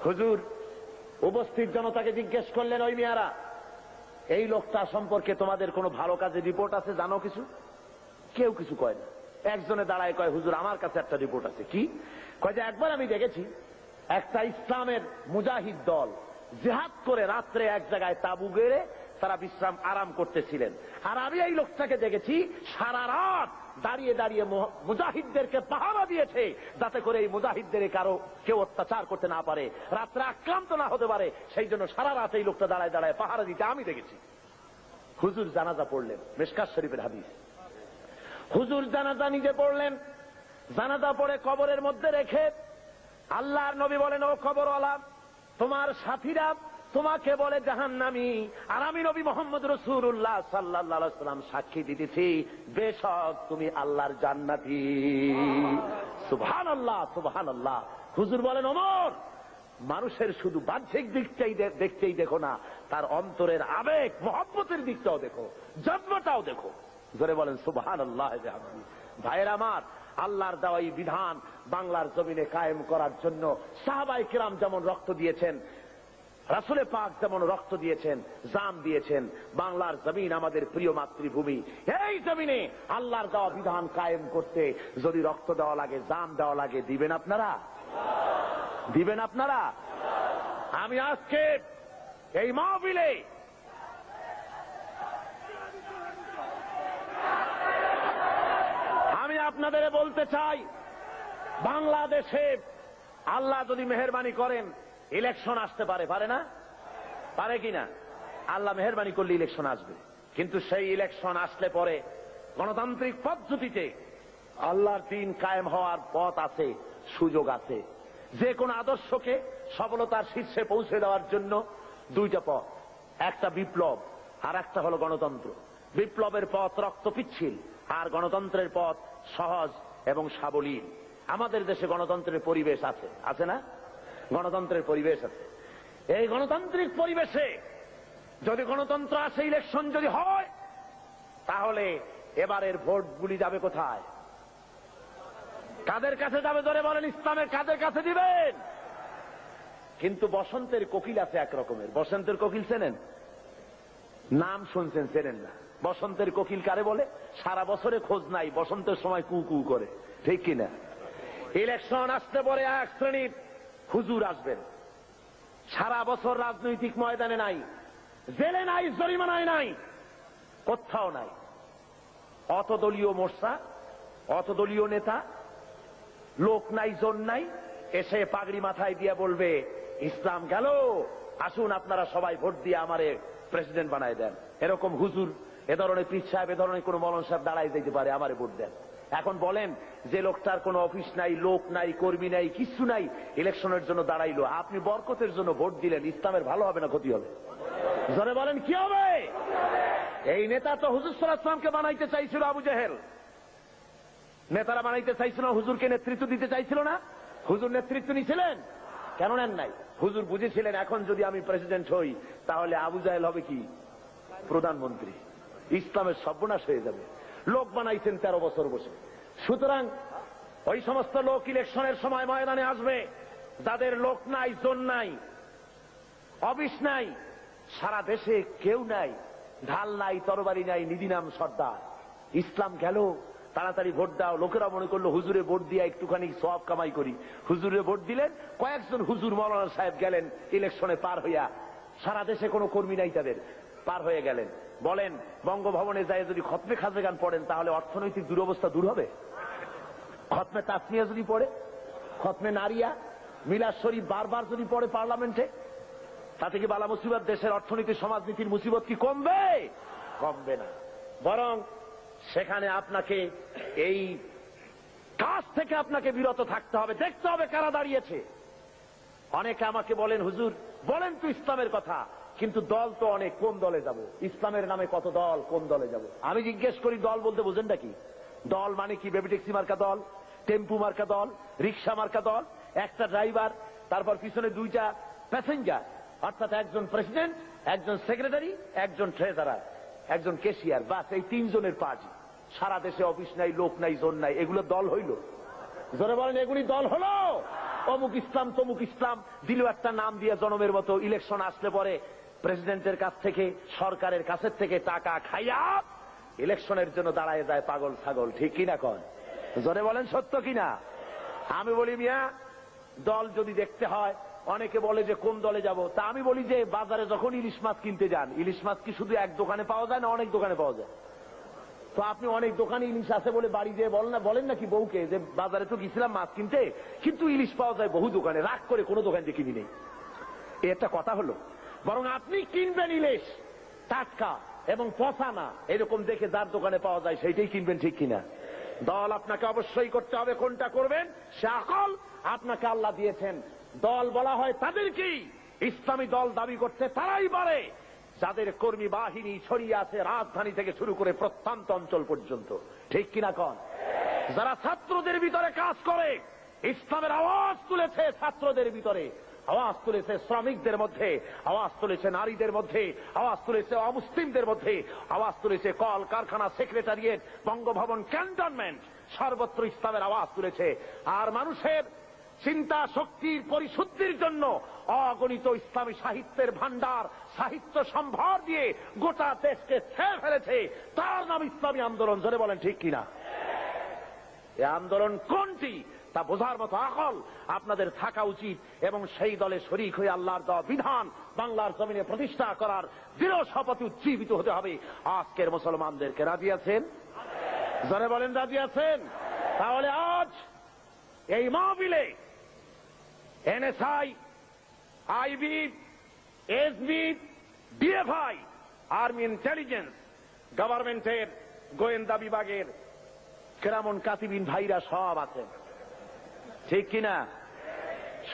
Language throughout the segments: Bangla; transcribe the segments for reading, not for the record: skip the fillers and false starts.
হুজুর উপস্থিত জনতাকে জিজ্ঞেস করলেন, ওই মিয়ারা, এই লোকটা সম্পর্কে তোমাদের কোনো ভালো কাজের রিপোর্ট আছে, জানো কিছু? কেউ কিছু কয় না। একজনে দাঁড়ায় কয়, হুজুর আমার কাছে একটা রিপোর্ট আছে। কি? কয় যে একবার আমি দেখেছি একটা ইসলামের মুজাহিদ দল জিহাদ করে রাত্রে এক জায়গায় তাবু গেড়ে তারা বিশ্রাম আরাম করতেছিলেন, আর আমি এই লোকটাকে দেখেছি সারা রাত দাঁড়িয়ে দাঁড়িয়ে মুজাহিদদেরকে পাহারা দিয়েছে, যাতে করে এই মুজাহিদদের কারো কেউ অত্যাচার করতে না পারে, রাত্রে আক্রান্ত না হতে পারে, সেই জন্য সারা রাত এই লোকটা দাঁড়ায় দাঁড়ায় পাহারা দিতে আমি দেখেছি। হুজুর জানাজা পড়লেন, মিশকাত শরীফের হাদিস। হুজুর জানাজা নিজে পড়লেন, জানাজা পড়ে কবরের মধ্যে রেখে আল্লাহর নবী বলেন, ও কবরওয়ালা, তোমার সাথীরা তোমাকে বলে জাহান্নামী, আর আমি নবী মুহাম্মদ রাসূলুল্লাহ সাল্লাল্লাহু আলাইহি ওয়াসাল্লাম সাক্ষী দিতেছি বেশক তুমি আল্লাহর জান্নাতি। সুবহানাল্লাহ, সুবহানাল্লাহ। হুজুর বলেন, ওমর, মানুষের শুধু বাহ্যিক দিকটাই দেখতেই দেখো না, তার অন্তরের আবেগ মহব্বতের দিকটাও দেখো, জন্মটাও দেখো। জোরে বলেন সুবহানাল্লাহ। ভাইয়ের আমার, আল্লাহর দেওয়া এই বিধান বাংলার জমিনে কায়েম করার জন্য সাহাবায়ে কিরাম যেমন রক্ত দিয়েছেন, রাসূলে পাক যেমন রক্ত দিয়েছেন, জান দিয়েছেন, বাংলার জমিন আমাদের প্রিয় মাতৃভূমি, এই জমিনে আল্লাহর দেওয়া বিধান কায়েম করতে যদি রক্ত দেওয়া লাগে, জান দেওয়া লাগে, দিবেন আপনারা? দিবেন আপনারা? আমি আজকে এই মাহফিলে আমি আপনাদের বলতে চাই, বাংলাদেশে আল্লাহ যদি মেহেরবানি করেন ইলেকশন আসতে পারে, পারে না? পারে কিনা? আল্লাহ মেহেরবানি করলে ইলেকশন আসবে, কিন্তু সেই ইলেকশন আসলে পরে গণতান্ত্রিক পদ্ধতিতে আল্লাহর দ্বীন কায়েম হওয়ার পথ আছে, সুযোগ আছে। যে কোন আদর্শকে সফলতার শীর্ষে পৌঁছে দেওয়ার জন্য দুইটা পথ, একটা বিপ্লব আর একটা হলো গণতন্ত্র। বিপ্লবের পথ রক্ত পিচ্ছিল, আর গণতন্ত্রের পথ সহজ এবং সাবলীল। আমাদের দেশে গণতন্ত্রের পরিবেশ আছে, আছে না? গণতন্ত্রের পরিবেশ আছে। এই গণতান্ত্রিক পরিবেশে যদি গণতন্ত্র আসে, ইলেকশন যদি হয়, তাহলে এবারের ভোটগুলি যাবে কোথায়? কাদের কাছে যাবে? ধরে বলেন, ইসলামের কাদের কাছে দিবেন? কিন্তু বসন্তের কোকিল আছে এক রকমের। বসন্তের কোকিল চেনেন? নাম শুনছেন, চেনেন না। বসন্তের কোকিল কারে বলে? সারা বছরে খোঁজ নাই, বসন্তের সময় কু কু করে, ঠিক কিনা? ইলেকশন আসতে পরে এক শ্রেণীর হুজুর আসবেন, সারা বছর রাজনৈতিক ময়দানে নাই, জেলে নাই, জরিমানায় নাই, কোথাও নাই। অতদলীয় মোর্চা, অতদলীয় নেতা, লোক নাই, জন নাই, এসে পাগড়ি মাথায় দিয়ে বলবে, ইসলাম গেল, আসুন আপনারা সবাই ভোট দিয়ে আমারে প্রেসিডেন্ট বানায় দেন। এরকম হুজুর, এ ধরনের পীর সাহেব, এ ধরনের কোন মৌলানা সাহেব দাঁড়াই দিতে পারে, আমারে ভোট দেন। এখন বলেন, যে লোকটার কোনো অফিস নাই, লোক নাই, কর্মী নাই, কিছু নাই, ইলেকশনের জন্য দাঁড়াইলো, আপনি বরকতের জন্য ভোট দিলেন, ইসলামের ভালো হবে না ক্ষতি হবে? জোরে বলেন, কি হবে? এই নেতা তো হুজুর সাল্লাল্লাহু আলাইহি ওয়াসাল্লামকে বানাইতে চাইছিল আবু জেহেল। নেতারা বানাইতে চাইছিল, হুজুরকে নেতৃত্ব দিতে চাইছিল না? হুজুর নেতৃত্ব নিয়েছিলেন? কেন নেন নাই? হুজুর বুঝেছিলেন, এখন যদি আমি প্রেসিডেন্ট হই, তাহলে আবু জাহেল হবে কি প্রধানমন্ত্রী, ইসলামের সর্বনাশ হয়ে যাবে। লোক বানাইছেন 13 বছর বসে। সুতরাং ওই সমস্ত লোক ইলেকশনের সময় ময়দানে আসবে, যাদের লোক নাই, জন নাই, অফিস নাই, সারা দেশে কেউ নাই, ঢাল নাই, তরবারি নাই, নিধি নাম সর্দার। ইসলাম গেল, তাড়াতাড়ি ভোট দাও। লোকেরা মনে করলো হুজুরে ভোট দিয়ে একটুখানি সওয়াব কামাই করি, হুজুরে ভোট দিলেন। কয়েকজন হুজুর মৌলানা সাহেব গেলেন ইলেকশনে পার হইয়া, সারা দেশে কোনো কর্মী নাই তাদের, পার হয়ে গেলেন। বলেন, বঙ্গভবনে যায় যদি খতমে খাজেগান পড়েন, তাহলে অর্থনৈতিক দুরবস্থা দূর হবে? খতমে তাসমিয়া যদি পড়ে, খতমে নারিয়া, মিলাদ শরীফ বারবার যদি পড়ে পার্লামেন্টে, তাতে কি বালা মুসিবত, দেশের অর্থনীতি, সমাজনীতির মুসিবত কি কমবে? কমবে না, বরং সেখানে আপনাকে এই কাজ থেকে আপনাকে বিরত থাকতে হবে, দেখতে হবে কারা দাঁড়িয়েছে। অনেকে আমাকে বলেন, হুজুর বলেন তো ইসলামের কথা, কিন্তু দল তো অনেক, কোন দলে যাব? ইসলামের নামে কত দল, কোন দলে যাব? আমি জিজ্ঞেস করি, দল বলতে বোঝেন নাকি? দল মানে কি? বেবি ট্যাক্সি মার্কা দল, টেম্পু মার্কা দল, রিক্সা মার্কা দল, একটা ড্রাইভার, তারপর পিছনে দুইটা প্যাসেঞ্জার, অর্থাৎ একজন প্রেসিডেন্ট, একজন সেক্রেটারি, একজন ট্রেজারার, একজন ক্যাশিয়ার, বাস, এই 3 জনের পার্টি। সারা দেশে অফিস নাই, লোক নাই, জন নাই, এগুলো দল হইল? জোরে বলেন, এগুলি দল হলো? অমুক ইসলাম তমুক ইসলাম দিল একটা নাম দিয়ে জনমের মতো। ইলেকশন আসলে পরে প্রেসিডেন্টের কাছ থেকে, সরকারের কাছের থেকে টাকা খাইয়া ইলেকশনের জন্য দাঁড়ায় যায় পাগল ছাগল। ঠিক কিনা কন? জোরে বলেন সত্য কিনা? আমি বলি মিয়া, দল যদি দেখতে হয়, অনেকে বলে যে কোন দলে যাব, তা আমি বলি যে বাজারে যখন ইলিশ মাছ কিনতে যান, ইলিশ মাছ কি শুধু এক দোকানে পাওয়া যায় না অনেক দোকানে পাওয়া যায়? তো আপনি অনেক দোকানে ইলিশ আছে বলে বাড়ি যেয়ে বলেন নাকি বউকে যে বাজারে তো গেছিলাম মাছ কিনতে, কিন্তু ইলিশ পাওয়া যায় বহু দোকানে, রাগ করে কোনো দোকান দিয়ে কিনি নেই। এটা কথা হলো? বরং আপনি কিনবেন ইলিশ টাটকা এবং পচা না, এরকম দেখে যার দোকানে পাওয়া যায় সেইটাই কিনবেন। ঠিক কিনা? দল আপনাকে অবশ্যই করতে হবে। কোনটা করবেন সে আকল আপনাকে আল্লাহ দিয়েছেন। দল বলা হয় তাদেরকেই, ইসলামী দল দাবি করতে তারাই পারে যাদের কর্মী বাহিনী ছড়িয়ে আছে রাজধানী থেকে শুরু করে প্রত্যন্ত অঞ্চল পর্যন্ত। ঠিক কিনা কন? যারা ছাত্রদের ভিতরে কাজ করে, ইসলামের আওয়াজ তুলেছে ছাত্রদের ভিতরে, আওয়াজ তুলেছে শ্রমিকদের মধ্যে, আওয়াজ তুলেছে নারীদের মধ্যে, আওয়াজ তুলেছে অমুসলিমদের মধ্যে, আওয়াজ তুলেছে কল কারখানা, সেক্রেটারিয়েট, বঙ্গভবন, ক্যান্টনমেন্ট, সর্বত্র ইসলামের আওয়াজ তুলেছে। আর মানুষের চিন্তা শক্তির পরিশুদ্ধির জন্য অগণিত ইসলামী সাহিত্যের ভান্ডার, সাহিত্য সম্ভার দিয়ে গোটা দেশকে ছেড়ে ফেলেছে। তার নাম ইসলামী আন্দোলন। জোরে বলেন ঠিক কিনা? এই আন্দোলন কোনটি তা বোঝার মতো আকল আপনাদের থাকা উচিত, এবং সেই দলে শরীক হয়ে আল্লাহর দেওয়া বিধান বাংলার জমিনে প্রতিষ্ঠা করার দৃঢ় শপথে উজ্জীবিত হতে হবে। আজকের মুসলমানদেরকে রাজি আছেন? জোরে বলেন রাজি আছেন? তাহলে আজ এই মাহফিলে NSI, IB, SB, DFI, army intelligence, গভর্নমেন্টের গোয়েন্দা বিভাগের কেরামন কাতিবিন ভাইরা সব আছেন। ঠিক কিনা?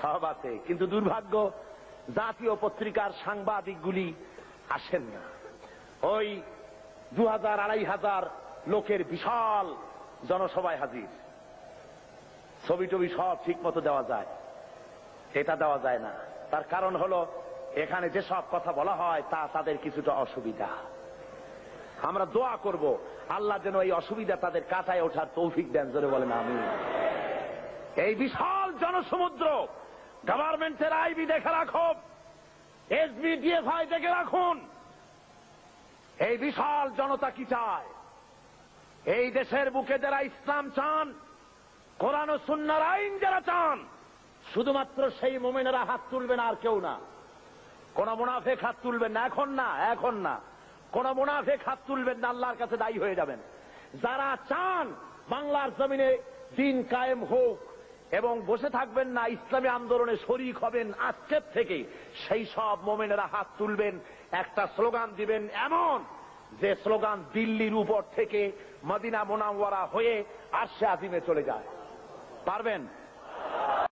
সব আছে। কিন্তু দুর্ভাগ্য, জাতীয় পত্রিকার সাংবাদিকগুলি আসেন না। ওই 2000-2500 লোকের বিশাল জনসভায় হাজির, ছবি টবি সব ঠিক মতো দেওয়া যায়, এটা দেওয়া যায় না। তার কারণ হলো এখানে যেসব কথা বলা হয় তা তাদের কিছুটা অসুবিধা। আমরা দোয়া করব আল্লাহ যেন এই অসুবিধা তাদের কাটায় ওঠার তৌফিক দেন। জোরে বলেন আমিন। এই বিশাল জনসমুদ্র, গভর্নমেন্টের আইবি দেখে রাখো, এসবি, ডিএফআই দেখে রাখুন, এই বিশাল জনতা কি চায়। এই দেশের বুকে যারা ইসলাম চান, কোরআন ও সুন্নাহর আইন যারা চান, শুধুমাত্র সেই মুমিনেরা হাত তুলবেন, আর কেউ না। কোন মুনাফিক হাত তুলবেন না, এখন না। কোন মুনাফিক হাত তুলবেন না, আল্লাহর কাছে দায়ী হয়ে যাবেন। যারা চান বাংলার জমিনে দিন কায়েম হোক এবং বসে থাকবেন না, ইসলামী আন্দোলনে শরীক হবেন আজকের থেকে, সেই সব মুমিনেরা হাত তুলবেন। একটা স্লোগান দিবেন এমন যে স্লোগান দিল্লির উপর থেকে মদিনা মুনাওয়ারা হয়ে আরশে আজিমে চলে যায়। পারবেন?